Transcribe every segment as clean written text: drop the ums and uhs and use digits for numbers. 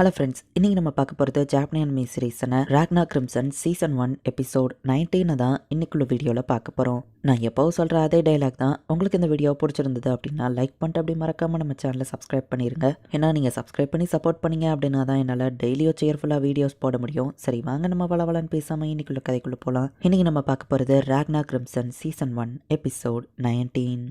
Hello friends, இன்றைக்கி நம்ம பார்க்க போகிறது ஜாப்பனி அனிமி சீரீஸான ராக்னா கிரிம்சன் சீசன் 1 எபிசோட் 19 தான் இன்னைக்குள்ள வீடியோவில் பார்க்க போகிறோம். நான் எப்போவும் சொல்கிற அதே டைலாக் தான். உங்களுக்கு இந்த வீடியோ பிடிச்சிருந்தது அப்படின்னா லைக் பண்ணிட்டு அப்படி மறக்காமல் நம்ம சேனலை சப்ஸ்கிரைப் பண்ணிடுங்க. ஏன்னா நீங்கள் சப்ஸ்கிரைப் பண்ணி சப்போர்ட் பண்ணீங்க அப்படின்னா தான் என்னால் டெய்லியோ சேர்ஃபுல்லாக வீடியோஸ் போட முடியும். சரி வாங்க நம்ம வளவலன்னு பேசாமல் இன்னைக்குள்ள கதைக்குள்ளே போகலாம். இன்றைக்கி நம்ம பார்க்க போகிறது ராக்னா கிரிம்சன் சீசன் 1 எபிசோட் 19.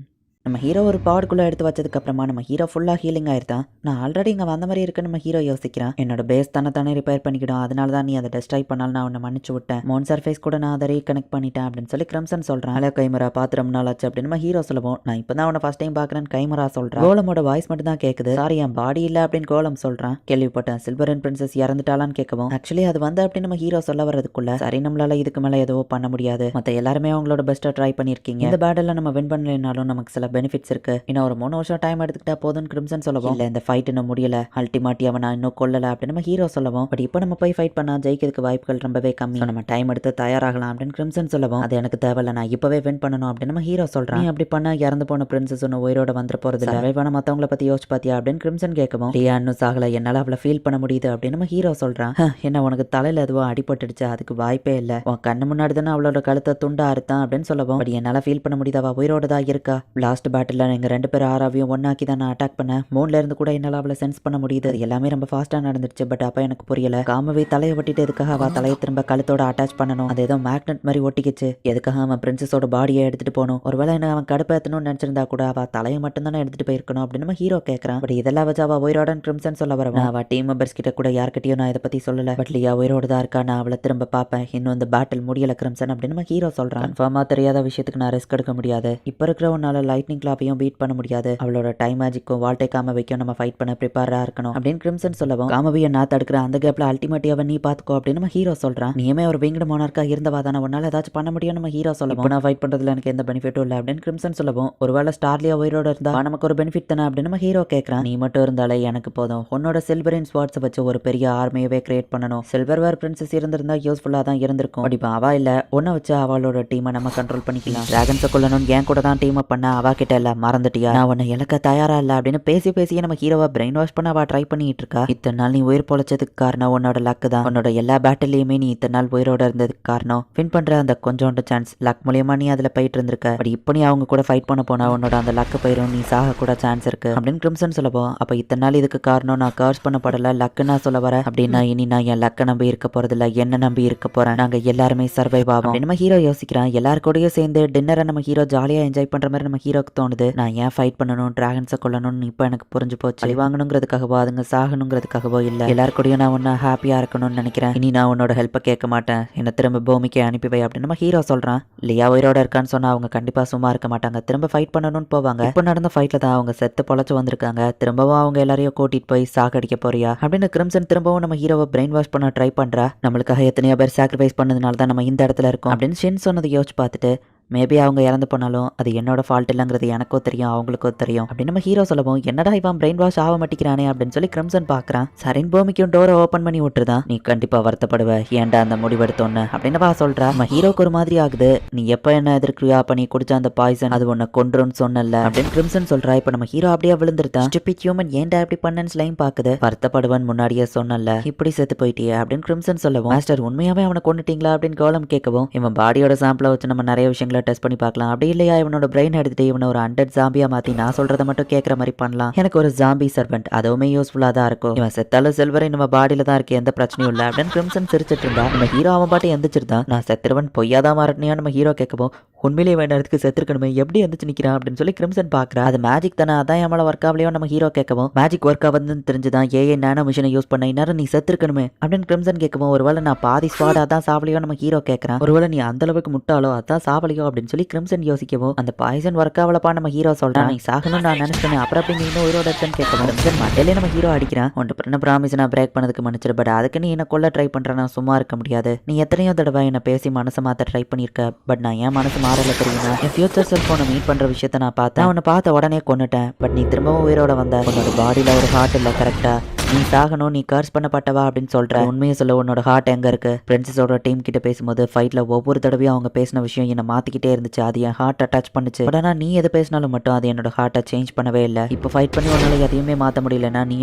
நம்ம ஹீரோ ஒரு பாடுக்குள்ளே எடுத்து வச்சதுக்கப்புறமா நம்ம ஹீரோ ஃபுல்லாக ஹீலிங் ஆயிருந்தான். நான் ஆல்ரெடி இங்கே வந்த மாதிரி இருக்குன்னு நம்ம ஹீரோ யோசிக்கிறேன். என்னோட பேஸ் தானே ரிப்பேர் பண்ணிக்கிடும், அதனால தான் நீ அதை டெஸ்ட்ராய் பண்ணாலும் நான் உன்னை மன்னிச்சு விட்டேன். மோன் சர்ஃபேஸ் கூட நான் அதை ரீகனெக்ட் பண்ணிட்டேன் அப்படின்னு சொல்லி கிரிம்சன் சொல்கிறேன். ஹலோ கைமரா, பார்த்து ரொம்ப நாள் ஆச்சு அப்படின்னு நம்ம ஹீரோ சொல்லுவோம். நான் இப்போ தான் உன்னை ஃபஸ்ட் டைம் பார்க்குறேன்னு கைமரா சொல்கிறேன். கோலமோட வாய்ஸ் மட்டும் தான் கேட்குது. சாரி, என் பாடி இல்லை அப்படின்னு கோலம் சொல்கிறான். கேள்விப்பட்டேன் சில்வர் அண்ட் பிரின்சஸ் இறந்துட்டாலான்னு கேட்கவும், ஆக்சுவலி அது வந்து அப்படின்னு நம்ம ஹீரோ சொல்ல வரதுக்குள்ள சரி நம்மளால இதுக்கு மேலே எதுவும் பண்ண முடியாது. மற்ற எல்லாருமே அவங்களோட பெஸ்ட்டாக ட்ரை பண்ணியிருக்கீங்க. இந்த பேட்டில் நம்ம வின் பண்ணலைனாலும் நமக்கு சில பெனிஃபிட்ஸ் இருக்கு. இன்னும் ஒரு 3 வருஷம் டைம் எடுத்துக்கிட்டா போதும்னு கிரிம்சன் சொல்லவும், இல்லை இந்த ஃபைட் இன்னும் முடியல, அல்டிமேட்டி அவன் நான் இன்னும் கொல்லலை அப்படின்னு நம்ம ஹீரோ சொல்லவும், பட் இப்போ நம்ம போய் ஃபைட் பண்ணால் ஜெயிக்கிறதுக்கு வாய்ப்புகள் ரொம்பவே கம்மி, நம்ம டைம் எடுத்து தயாராகலாம் அப்படின்னு கிரிம்சன் சொல்லவும், அது எனக்கு தேவையில்ல, நான் இப்போவே வின் பண்ணணும் அப்படின்னு நம்ம ஹீரோ சொல்கிறான். அப்படி பண்ணால் இறந்து போன பிரின்சஸ் ஒன்று உயிரோட வந்துட போகிறது இல்லை, சர்வைவான மற்றவங்கள பற்றி யோசிச்சு பார்த்தியா அப்படின்னு கிரிம்சன் கேட்கவும், லியா இன்னும் சாகலை, என்னால் அவளை ஃபீல் பண்ண முடியுது அப்படின்னு நம்ம ஹீரோ சொல்கிறான். என்ன உனக்கு தலையில் எதுவும் அடிபட்டுடுச்சு, அதுக்கு வாய்ப்பே இல்லை, உன் கண்ணு முன்னாடி தானே அவளோட கழுத்தை துண்டா அறுத்தான் அப்படின்னு சொல்லவும், பட் என்னால் ஃபீல் பண்ண முடியுது, அவள் உயிரோட தான் இருக்கா. லாஸ்ட் பேட்டில் எங்கள் 2 பேர் ஆறாவையும் ஒன்னாக்கி தான் நான் அட்டாக் பண்ணேன். மூணுல இருந்து கூட என்னால் அவளை சென்ஸ் பண்ண முடியுது. எல்லாமே ரொம்ப ஃபாஸ்ட்டாக நடந்துருச்சு. பட் அப்போ எனக்கு புரியல, காமவே தலையை ஒட்டிட்டு எதுக்காக அவள் தலையை திரும்ப கழுத்தோட அட்டாச் பண்ணணும், அது ஏதோ மேக்னெட் மாதிரி ஒட்டிக்கிச்சு, எதுக்காக அவன் பிரின்சஸோட பாடியை எடுத்துட்டு போகணும், ஒருவேளை என்ன அவன் கடுப்பேற்றணும்னு நினைச்சிருந்தா கூட அவள் தலையை மட்டும் தானே எடுத்துட்டு போயிருக்கணும் அப்படின்னு நம்ம ஹீரோ கேட்கறான். பட் இதெல்லாம் வச்சு அவள் உயிரோட கிரிம்சன் சொல்ல வரவன், அவள் டீம் மெம்பர்ஸ் கிட்ட கூட யார்கிட்டயும் நான் இதை பற்றி சொல்லலை. பட் லியா உயிரோடு தான் இருக்கா, நான் அவளை திரும்ப பார்ப்பேன், இன்னும் இந்த பேட்டில் முடியல கிரிம்சன் அப்படின்னு நம்ம ஹீரோ சொல்கிறான். கன்ஃபார்மாக தெரியாத விஷயத்துக்கு நான் ரிஸ்க் எடுக்க முடியாது. இப்போ இருக்கிற உன்னால லைட்னிங் கிளாப்பையும் பீட் பண்ண முடியாது, அவளோட டைம் மேஜிக்கும் வால்டே காமவிக்கும் நம்ம ஃபைட் பண்ண ப்ரிப்பேரா இருக்கணும் அப்படின்னு கிரிம்சன் சொல்லவும், காமவியை நான் தடுக்கிற அந்த கேப்ல அல்டிமேட்டியாவை நீ பாத்துக்கோ அப்படின்னு நம்ம ஹீரோ சொல்றான். நீயுமே ஒரு விங்டு மோனார்க்கா இருந்தவா தானே, உன்னால ஏதாச்சும் பண்ண முடியும் நம்ம ஹீரோ சொல்லவும், நான் ஃபைட் பண்றதுல எனக்கு எந்த பெனிஃபிட்டும் இல்லை அப்படின்னு கிரிம்சன் சொல்லவும், ஒருவேளை ஸ்டார்லியா உயிரோட இருந்தா நமக்கு ஒரு பெனிஃபிட் தானே அப்படின்னு நம்ம ஹீரோ கேட்கறான். நீ மட்டும் இருந்தாலே எனக்கு போதும், உன்னோட சில்வரின் ஸ்வாட்ஸை வச்சு ஒரு பெரிய ஆர்மியவே கிரியேட் பண்ணணும். சில்வர் வேர் பிரின்சஸ் இருந்திருந்தா யூஸ்ஃபுல்லா தான் இருந்திருக்கும். இப்ப அவ இல்ல, ஒன்ன வச்சு அவளோட டீமை நம்ம கண்ட்ரோல் பண்ணிக்கலாம். டிராகன்ஸை கொல்லணும் என் கூட தான் டீம் பண்ண, அவ கிட்ட இல்ல, மறந்துட்டியா, நான் உன்னை இழக்க தயாரா இல்ல அப்படின்னு பேசியே நம்ம ஹீரோவை பிரெயின் வாஷ் பண்ண அவ ட்ரை பண்ணிட்டு இருக்கா. இத்தனை நாள் நீ உயிர் பொழைச்சதுக்கு காரணம் உன்னோட லக்கு தான். உன்னோட எல்லா பேட்டிலையுமே நீ இத்தனை நாள் உயிரோட இருந்ததுக்கு காரணம் வின் பண்ற அந்த கொஞ்சோண்டு சான்ஸ் லக் மூலியமா நீ அதுல போயிட்டு இருந்திருக்க. பட் இப்போ நீ அவங்க கூட ஃபைட் பண்ண போனா உன்னோட அந்த லக்கு போயிரும், நீ சாக கூட சான்ஸ் இருக்கு அப்படின்னு கிரிம்சன் சொல்லவும், அப்ப இத்தனை நாள் இதுக்கு காரணம் நான் கர்ஸ் பண்ணப்படல, லக்கு நான் சொல்ல வர அப்படின்னா இனி நான் என் லக்கை நம்பி இருக்க போறது இல்ல, என்ன நம்பி இருக்க போறேன், நாங்க எல்லாருமே சர்வைவ் ஆகும் நம்ம ஹீரோ யோசிக்கிறான். எல்லாரு கூடயும் சேர்ந்து டின்னரை நம்ம ஹீரோ ஜாலியா என்ஜாய் பண்ற மாதிரி நம்ம ஹீரோக்கு தோணுது. நான் ஏன் ஃபைட் பண்ணணும், டிராகன்ஸை கொல்லணும்னு இப்போ எனக்கு புரிஞ்சு போச்சு. அழி வாங்கணுங்கிறதுக்காகவோ அதுங்க சாகணுங்கிறதுக்காகவோ இல்லை, எல்லாரு கூடயும் நான் ஒன்னு ஹாப்பியா இருக்கணும்னு நினைக்கிறேன். இனி நான் உன்னோட ஹெல்ப்பை கேட்க மாட்டேன், என்ன திரும்ப பூமிக்கு அனுப்பிவை அப்படின்னு நம்ம ஹீரோ சொல்றான். லியா உயிரோட இருக்கான்னு சொன்னா அவங்க கண்டிப்பா சும்மா இருக்க மாட்டாங்க, திரும்ப ஃபைட் பண்ணணும்னு போவாங்க. இப்போ நடந்த ஃபைட்ல தான் அவங்க செத்து பொழைச்சு வந்திருக்காங்க, திரும்பவும் அவங்க எல்லாரையும் கூட்டிட்டு போய் சாகடிக்க போறியா அப்படின்னு கிரிம்சன் திரும்பவும் நம்ம ஹீரோவை பிரெயின் வாஷ் பண்ண ட்ரை பண்றா. நம்மளுக்காக எத்தனையோ பேர் சாக்ரிஃபைஸ் பண்ணதுனால தான் நம்ம இந்த இடத்துல இருக்கோம் அப்படின்னு ஷின் சொன்னதை யோசிச்சு பார்த்துட்டு, மேபி அவங்க இறந்து போனாலும் அது என்னோட ஃபால்ட் இல்லைங்கிறது எனக்கும் தெரியும், அவங்களுக்கும் தெரியும் அப்படின்னு நம்ம ஹீரோ சொல்லவும், என்னடா இவன் பிரெயின் வாஷ் ஆக மாட்டேங்கிறானே அப்படின்னு சொல்லி கிரிம்சன் பார்க்குறான். சரின் பூமிக்கும் டோரை ஓப்பன் பண்ணி விட்டுருதான். நீ கண்டிப்பா வருத்தப்படுவ, ஏன்டா அந்த முடிவெடுத்தோன்னு அப்படின்னு சொல்றா. நம்ம ஹீரோக்கு ஒரு மாதிரி ஆகுது. நீ எப்போ என்ன எதிர்க்கிறியா, அப்ப நீ குடிச்ச அந்த பாய்சன் அது உன்னை கொன்றுன்னு சொன்னல அப்படின்னு கிரிம்சன் சொல்றா. இப்போ நம்ம ஹீரோ அப்படியே விழுந்துருத்தான். ஸ்டூபிட் ஹியூமன் ஏன்டா அப்படி பண்ணன்னு ஸ்லைம் பாக்குது. வருத்தப்படுவன் முன்னாடியே சொன்னல, இப்படி செத்து போயிட்டியே அப்படின்னு கிரிம்சன் சொல்லவும், மாஸ்டர் உண்மையாவே அவனை கொண்டுட்டீங்களா அப்படின்னு கோலம் கேட்கவும், இவன் பாடியோட சாம்பிளை வச்சு நம்ம நிறைய விஷயங்களை டெஸ்ட் பண்ணி பார்க்கலாம், அப்படி இல்லையா இவனோட பிரெயின் எடுத்துட்டு இவனை ஒரு 100 ஜாம்பியா மாத்தி நான் சொல்றதை மட்டும் கேட்கற மாதிரி பண்ணலாம், எனக்கு ஒரு ஜாம்பி சர்வெண்ட் அதுவுமே யூஸ்ஃபுல்லா தான் இருக்கும், இவன் செத்தாலும் சில்வரை நம்ம பாடியில தான் இருக்கு, எந்த பிரச்சனையும் இல்லை அப்படின்னு கிரிம்சன் சிரிச்சிட்டு இருந்தா. நம்ம ஹீரோ அவன் பாட்டு எந்திரிச்சிருந்தான். நான் செத்துருவன் பொய்யாதான் மாறட்டினியா நம்ம ஹீரோ கேட்கவும், உண்மையிலேயே வேண்டதுக்கு செத்துருக்கணுமே, எப்படி எந்திரிச்சு நிக்கிறான் அப்படின்னு சொல்லி கிரிம்சன் பாக்குறா. அது மேஜிக் தானே, அதான் என் மேல ஒர்க் ஆகலையோ நம்ம ஹீரோ கேட்கவும், மேஜிக் ஒர்க் ஆகுதுன்னு தெரிஞ்சுதான் ஏஏ நானோ மிஷினை யூஸ் பண்ண, இந்நேரம் நீ செத்துருக்கணுமே அப்படின்னு கிரிம்சன் கேட்கவும், ஒருவேளை நான் பாதி ஸ்வாட் அதான் சாவலையோ நம்ம ஹீரோ கேட்கறான். ஒருவேளை நீ அந்த அளவுக்கு முட்டாளோ அதான் சாவலையோ அப்படின்னு சொல்லி கிரிம்சன் யோசிக்கவும், அந்த பாய்சன் ஒர்க் ஆகலப்பா நம்ம ஹீரோ சொல்றான். நீ சாகணும்னு நான் நினைச்சேன், அப்புறம் அப்படி நீ இன்னும் உயிரோட இருக்கன்னு கேட்கவும், கிரிம்சன் மண்டையிலே நம்ம ஹீரோ அடிக்கிறான். ஒன்று பண்ண ப்ராமிஸ் நான் பிரேக் பண்ணதுக்கு மன்னிச்சிரு, பட் அதுக்கு நீ என்ன கொல்ல ட்ரை பண்ற, நான் சும்மா இருக்க முடியாது. நீ எத்தனையோ தடவை என்ன பேசி மனசை மாத்த ட்ரை பண்ணிருக்க, பட் நான் ஏன் மனசு மாறல தெரியுமா, என் ஃபியூச்சர் செல்ஃபோனை மீட் பண்ற விஷயத்த நான் பார்த்தேன், உன்னை பார்த்த உடனே கொன்னுட்டேன், பட் நீ திரும்பவும் உயிரோட வந்த, உன்னோட பாடியில ஒரு ஹார்ட் இல்லை கரெக்டா, நீ சாகணும், நீ கர்ஸ் பண்ணப்பட்டவா அப்படின்னு சொல்ற. உண்மையை சொல்ல உன்னோட ஹார்ட் எங்க இருக்கு? பிரின்சஸோட டீம் கிட்ட பேசும்போது ஃபைட்ல ஒவ்வொரு தடவையும் அவங்க பேசின விஷயம் என்ன மாத்திக்கிட்டே இருந்துச்சு. அது என் ஹார்ட்டை டச் பண்ணுச்சு. பட் ஆனா நீ எது பேசினாலும் மட்டும் அது என்னோட ஹார்ட்டை சேஞ்ச் பண்ணவே இல்லை. இப்போ ஃபைட் பண்ணி உன்னால எதையுமே மாத்த முடியலன்னா நீ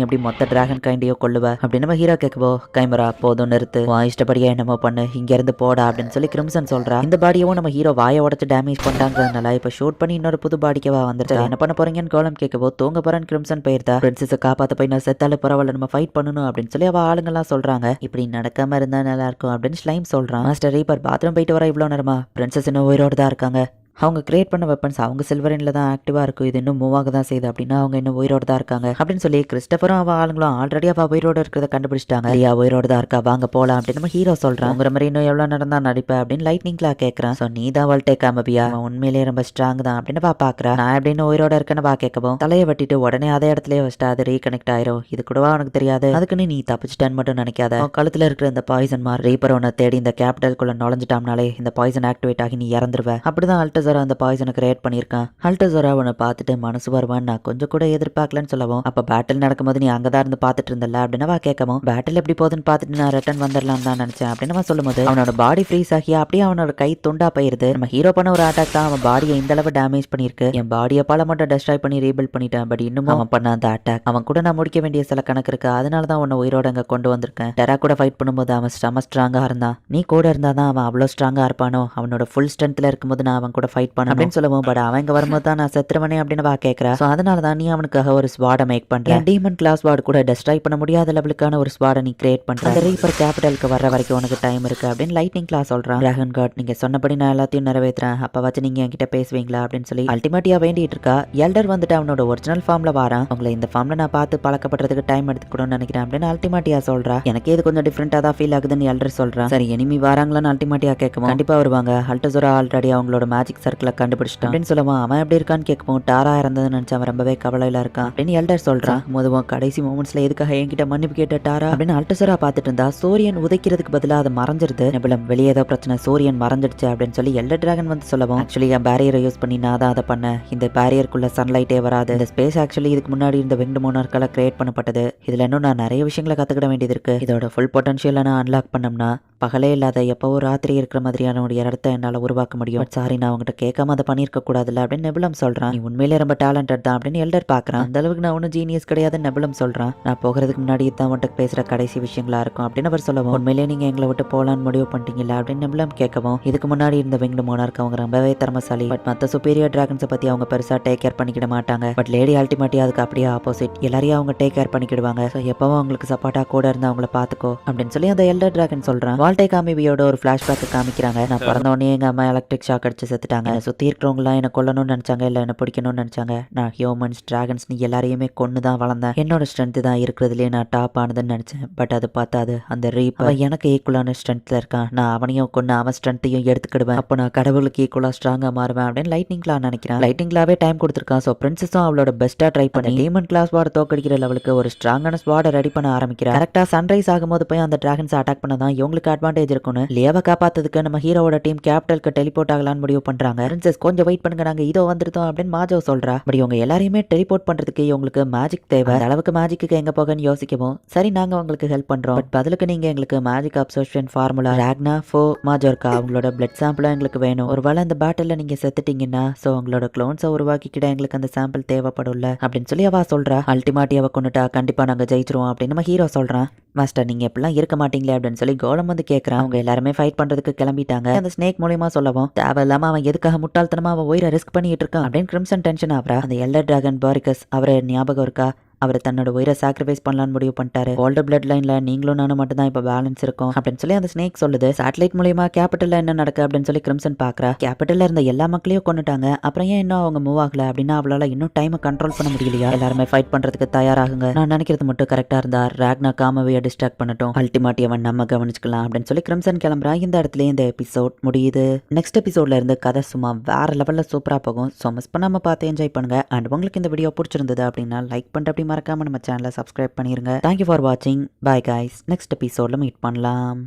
எப்படி மொத்த டிராகன் கைண்டையோ கொள்ளுவ அப்படின்னு நம்ம ஹீரோ கேட்கவோ, கைமரா போதும் நிறுத்து, இஷ்டப்படியா என்னமோ பண்ணு, இங்க இருந்து போடா அப்படின்னு சொல்லி கிரிம்சன் சொல்றா. இந்த பாடியவும் நம்ம ஹீரோ வாயை உடச்சு டேமேஜ் பண்ணிட்டாங்கிறதுனால இப்ப ஷூட் பண்ணி இன்னொரு புது பாடிக்கவா வந்துருச்சு. என்ன பண்ண போறீங்கன்னு கோலம் கேட்கவோ, தூங்க போறேன்னு கிரிம்சன் போயிருந்தா. பிரின்சஸை காப்பாத்த போய் நான் செத்தாலும் பரவாயில்ல, நம்ம ஃபைட் பண்ணணும் அப்படின்னு சொல்லி அவ ஆளுங்கெல்லாம் சொல்றாங்க. இப்படி நடக்காம இருந்தா நல்லா இருக்கும் அப்படின்னு ஸ்லைம் சொல்றான். மாஸ்டர் ரீப்பர் பாத்ரூம் போயிட்டு வர இவ்வளவு நேரமா? பிரின்சஸ் இன்னும் உயிரோடு தான் இருக்காங்க. அவங்க கிரியேட் பண்ண வெப்பன்ஸ் அவங்க சில்வரின்ல தான் ஆக்டிவா இருக்கும். இது இன்னும் மூவ் ஆக தான் செய்யுது அப்படின்னா அவங்க இன்னும் உயிரோடு தான் இருக்காங்க அப்படின்னு சொல்லி கிறிஸ்டபரும் அவ ஆளுங்களும் ஆல்ரெடி அவ உயிரோடு இருக்கிறத கண்டுபிடிச்சிட்டாங்க. இல்லையா உயிரோடு தான் இருக்கா, வாங்க போலாம் அப்படின்னு நம்ம ஹீரோ சொல்றான். உங்கிற மாதிரி இன்னும் எவ்வளவு நடந்தா நடிப்ப அப்படின்னு லைட்னிங்ல கேட்கறான். ஸோ நீ தான் அவள்கிட்ட காமபியா, உண்மையிலேயே ரொம்ப ஸ்ட்ராங் தான் அப்படின்னு பாக்குறா. நான் எப்படின்னு உயிரோட இருக்கேன்னு கேட்கவும் தலையை வெட்டிட்டு உடனே அதே இடத்துல வச்சுட்டா அது ரீகனெக்ட் ஆயிரும். இது கூடவா உனக்கு தெரியாது? அதுக்குன்னு நீ தப்பிச்சிட்டேன்னு மட்டும் நினைக்காத. கழுத்துல இருக்கிற இந்த பாய்சன் மார் ரீப்பர் உன்னை தேடி இந்த கேபிட்டலுக்குள்ள நுழைஞ்சிட்டாம்னாலே இந்த பாய்சன் ஆக்டிவேட் ஆகி நீ இறந்துருவ. அப்படிதான் அல்டசரா அந்த பாய்சனை கிரியேட் பண்ணியிருக்கான். அல்டசரா அவனை பார்த்துட்டு மனசு வருவான்னு நான் கொஞ்சம் கூட எதிர்பார்க்கலன்னு சொல்லவும், அப்ப பேட்டில் நடக்கும்போது நீ அங்கதான் இருந்து பார்த்துட்டு இருந்தல அப்படின்னு கேட்கவும், பேட்டில் எப்படி போகுதுன்னு பார்த்துட்டு நான் ரிட்டர்ன் வந்துடலாம் தான் நினைச்சேன் அப்படின்னு சொல்லும்போது அவனோட பாடி ஃப்ரீஸ் ஆகி அப்படியே அவனோட கை துண்டா போயிருது. நம்ம ஹீரோ பண்ண ஒரு அட்டாக் தான் அவன் பாடியை இந்த அளவு டேமேஜ் பண்ணிருக்கு. என் பாடியை பல மட்டும் டெஸ்ட்ராய் பண்ணி ரீபில்ட் பண்ணிட்டேன். பட் இன்னும் அவன் பண்ண அந்த அட்டாக் அவன் கூட நான் முடிக்க வேண்டிய சில கணக்கு இருக்கு. அதனால தான் உன்னை உயிரோட அங்க கொண்டு வந்திருக்கேன். டெரா கூட ஃபைட் பண்ணும்போது அவன் செம ஸ்ட்ராங்கா இருந்தான். நீ கூட இருந்தாதான் அவன் அவ்வளவு ஸ்ட்ராங்கா இருப்பானோ. அவனோட ஃபுல் ஸ்ட்ரென்த்ல இருக்கும்போது நான் அவன் கூட ஃபைட் பண்ண அப்படின்னு சொல்லவும், பட் அவன் இங்க வரும்போது தான் நான் செத்துருவனே அப்படின்னு கேட்கிறா. ஸோ அதனால தான் நீ அவனுக்காக ஒரு ஸ்வாடை மேக் பண்ற. டீமன் கிளாஸ் ஸ்வாட் கூட டெஸ்ட்ராய் பண்ண முடியாத லெவலுக்கான ஒரு ஸ்வாடை நீ கிரியேட் பண்ற. அந்த ரீப்பர் கேபிட்டலுக்கு வர வரைக்கும் உனக்கு டைம் இருக்கு அப்படின்னு லைட்னிங் கிளாஸ் சொல்றான். டிராகன் காட் நீங்க சொன்னபடி நான் எல்லாத்தையும் நிறைவேற்றுறேன், அப்ப வச்சு நீங்க என்கிட்ட பேசுவீங்களா அப்படின்னு சொல்லி அல்டிமேட்டியா வேண்டிட்டு இருக்கா. எல்டர் வந்துட்டு அவனோட ஒரிஜினல் ஃபார்ம்ல வாரான். உங்களை இந்த ஃபார்ம்ல நான் பார்த்து பழக்கப்படுறதுக்கு டைம் எடுத்துக்கணும்னு நினைக்கிறேன் அப்படின்னு அல்டிமேட்டியா சொல்றா. எனக்கு இது கொஞ்சம் டிஃப்ரெண்டா தான் ஃபீல் ஆகுதுன்னு எல்டர் சொல்றான். சரி எனிமி வராங்களான்னு அல்டிமேட்டியா கேட்கவும், கண்டிப்பா வருவாங்க, அல்டசோரா ஆல்ரெடி அவங்களோட மேஜிக் சர்க்கிளை கண்டுபிடிச்சிட்டான் அப்படின்னு சொல்லுவான். அவன் எப்படி இருக்கான்னு கேட்கவும், டாரா இறந்ததுன்னு நினைச்சு அவன் ரொம்பவே கவலையில இருக்கான் அப்படின்னு எல்டர் சொல்றான். முதவும் கடைசி மொமெண்ட்ஸ்ல எதுக்காக என்கிட்ட மன்னிப்பு கேட்ட டாரா அப்படின்னு அல்டசரா பார்த்துட்டு இருந்தா. சூரியன் உதைக்கிறதுக்கு பதிலாக அது மறைஞ்சிருது. நெபுலம் வெளியே ஏதோ பிரச்சனை, சூரியன் மறைஞ்சிடுச்சு அப்படின்னு சொல்லி எல்டர் டிராகன் வந்து சொல்லவும், ஆக்சுவலி என் பேரியரை யூஸ் பண்ணி நான் தான் அதை பண்ணேன். இந்த பேரியருக்குள்ள சன்லைட்டே வராது. இந்த ஸ்பேஸ் ஆக்சுவலி இதுக்கு முன்னாடி இந்த விங்டு மோனார்க்கால கிரியேட் பண்ணப்பட்டது. இதுல இன்னும் நான் நிறைய விஷயங்களை கத்துக்கிட வேண்டியது இருக்கு. இதோட ஃபுல் பொட்டன்ஷியலை நான் அன்லாக் பண்ணோம்னா பகலே இல்லாத எப்பவோ ராத்திரி இருக்கிற மாதிரியான ஒரு இடத்த என்னால் உருவாக்க முடியும். சாரி நான் அவங்ககிட்ட கேட்காம அதை பண்ணியிருக்க கூடாதுல்ல அப்படின்னு நெபுலம் சொல்றான். நீ உண்மையிலே ரொம்ப டேலண்டட் தான் அப்படின்னு எல்டர் பாக்குறான். அந்த அளவுக்கு நான் ஒன்றும் ஜீனியஸ் கிடையாதுன்னு நெபுலம் சொல்றான். நான் போகிறதுக்கு முன்னாடி தான் உன்கிட்ட பேசுற கடைசி விஷயங்களா இருக்கும் அப்படின்னு அவர் சொல்லவும், உண்மையிலே நீங்க எங்களை விட்டு போலான்னு முடிவு பண்ணிட்டீங்களா அப்படின்னு நெபுலம் கேட்கவும், இதுக்கு முன்னாடி இருந்த விங்டு மோனார்க் அவங்க ரொம்பவே திறமசாலி. பட் மற்ற சுப்பீரியர் டிராகன்ஸை பத்தி அவங்க பெருசா டேக் கேர் பண்ணிக்கிட மாட்டாங்க. பட் லேடி அல்டிமேட்டியா அதுக்கு அப்படியே ஆப்போசிட். எல்லாரையும் அவங்க டேக் கேர் பண்ணிக்கிடுவாங்க. ஸோ எப்பவும் அவங்களுக்கு சப்போர்ட்டா கூட இருந்து அவங்கள பாத்துக்கோ அப்படின்னு சொல்லி அந்த எல்டர் டிராகன் சொல்றான். வால்டே காமிபியோட ஒரு பிளாஷ்பேக் காமிக்கிறாங்க. நான் பிறந்த உடனே எங்க அம்மா எலக்ட்ரிக் ஷாக் அடிச்சு செத்துட்டாங்க. சுத்தி இருக்கிறவங்களாம் என்ன கொல்லணும்னு நினைச்சாங்க, இல்ல என்ன பிடிக்கணும்னு நினைச்சாங்க. நான் ஹியூமன்ஸ் டிராகன்ஸ் நீ எல்லாரையுமே கொண்டு தான் வளர்ந்தேன். என்னோட ஸ்ட்ரென்த் தான் இருக்கிறதுலேயே நான் டாப் ஆனதுன்னு நினைச்சேன். பட் அது பார்த்தாது அந்த ரீப்பர் எனக்கு ஈக்குவலான ஸ்ட்ரென்த்ல இருக்கான். நான் அவனையும் கொண்டு அவன் ஸ்ட்ரென்த்தையும் எடுத்துக்கிடுவேன். அப்போ நான் கடவுளுக்கு ஈக்குவலா ஸ்ட்ராங்கா மாறுவேன் அப்படின்னு லைட்னிங் கிளா நினைக்கிறேன். லைட்னிங் கிளாவே டைம் கொடுத்துருக்கான். ஸோ பிரின்சஸும் அவளோட பெஸ்டா ட்ரை பண்ணி டீமன் கிளாஸ் வார்டை தோக்கடிக்கிற லெவலுக்கு ஒரு ஸ்ட்ராங்கான ஸ்வாடை ரெடி பண்ண ஆரம்பிக்கிறேன். கரெக்டா சன்ரைஸ் ஆகும்போது போய் அந்த டிராகன்ஸ் அட்டாக் பண்ணதான் இவங்களுக்கு அட்வான்டேஜ் இருக்கும்னு லியாவை காப்பாத்ததுக்கு நம்ம ஹீரோவோட டீம் கேபிட்டலுக்கு டெலிபோர்ட் ஆகலான்னு முடிவு பண்றாங்க. பிரின்சஸ் கொஞ்சம் வெயிட் பண்ணுங்க, நாங்க இதோ வந்துருந்தோம் அப்படின்னு மாஜோ சொல்றா. பட் இவங்க எல்லாரையுமே டெலிபோர்ட் பண்றதுக்கு இவங்களுக்கு மேஜிக் தேவை. அந்த அளவுக்கு மேஜிக்கு எங்க போகன்னு யோசிக்கவும், சரி நாங்க உங்களுக்கு ஹெல்ப் பண்றோம். பட் பதிலுக்கு நீங்க எங்களுக்கு மேஜிக் அப்சர்ப்ஷன் ஃபார்முலா ராக்னா ஃபோ மாஜோர்கா அவங்களோட பிளட் சாம்பிளா எங்களுக்கு வேணும். ஒருவேளை இந்த பேட்டில்ல நீங்க செத்துட்டீங்கன்னா சோ உங்களோட க்ளோன்ஸை உருவாக்கிக்கிட எங்களுக்கு அந்த சாம்பிள் தேவைப்படும்ல அப்படின்னு சொல்லி அவ சொல்றா. அல்டிமாட்டி அவ கொண்டுட்டா கண்டிப்பா நாங்க ஜெயிச்சிருவோம் அப்படின்னு நம்ம ஹீரோ சொல்றான். மாஸ்டர் நீங்க எப்படிலாம் இருக்க மாட்டீங்களே அப்படின்னு சொல்லி கோலம் வந்து கேட்கறான். அவங்க எல்லாருமே ஃபைட் பண்றதுக்கு கிளம்பிட்டாங்க. அந்த ஸ்னேக் மூலியமா சொல்லவும், தேவையில்லாம அவன் எதுக்காக முட்டாள்தனமா அவன் உயிரை ரிஸ்க் பண்ணிட்டு இருக்கான் அப்படின்னு கிரிம்சன் டென்ஷன் ஆகுறா. அந்த எல்லர் டிராகன் பாரிகஸ் அவரை ஞாபகம் இருக்கா? அவர் தன்னோட உயிரை சாக்ரிஃபைஸ் பண்ணலான்னு முடிவு பண்ணிட்டாரு. ஓல்டர் பிளட் லைன்ல நீங்களும் நானும் மட்டும் தான் இப்ப பேலன்ஸ் இருக்கும் அப்படின்னு சொல்லி அந்த ஸ்னேக் சொல்லுது. சேட்டலைட் மூலியமா கேபிட்டல்ல என்ன நடக்கு அப்படின்னு சொல்லி கிரிம்சன் பாக்குறா. கேபிட்டல்ல இருந்த எல்லா மக்களையும் கொண்டுட்டாங்க. அப்புறம் ஏன் இன்னும் அவங்க மூவ் ஆகல அப்படின்னா அவளால இன்னும் டைமை கண்ட்ரோல் பண்ண முடியலையா? எல்லாருமே ஃபைட் பண்றதுக்கு தயாராகுங்க. நான் நினைக்கிறது மட்டும் கரெக்டா இருந்தா ராக்னா காமவியை டிஸ்ட்ராக்ட் பண்ணட்டும், அல்டிமேட்டி அவன் நம்ம கவனிச்சுக்கலாம் அப்படின்னு சொல்லி கிரிம்சன் கிளம்புறா. இந்த இடத்துல இந்த எபிசோட் முடியுது. நெக்ஸ்ட் எபிசோட்ல இருந்து கதை சும்மா வேற லெவல்ல சூப்பரா போகும். ஸோ மிஸ் பண்ணாம பார்த்து என்ஜாய் பண்ணுங்க. அண்ட் உங்களுக்கு இந்த வீடியோ பிடிச்சிருந்தது அப்படின்னா லைக் பண்ணிட்டு அப்படி மறக்காம நம்ம சேனலை சப்ஸ்கிரைப் பண்ணிருங்க. தேங்க்யூ ஃபார் வாட்சிங். Bye guys. நெக்ஸ்ட் எபிசோட்ல மீட் பண்ணலாம்.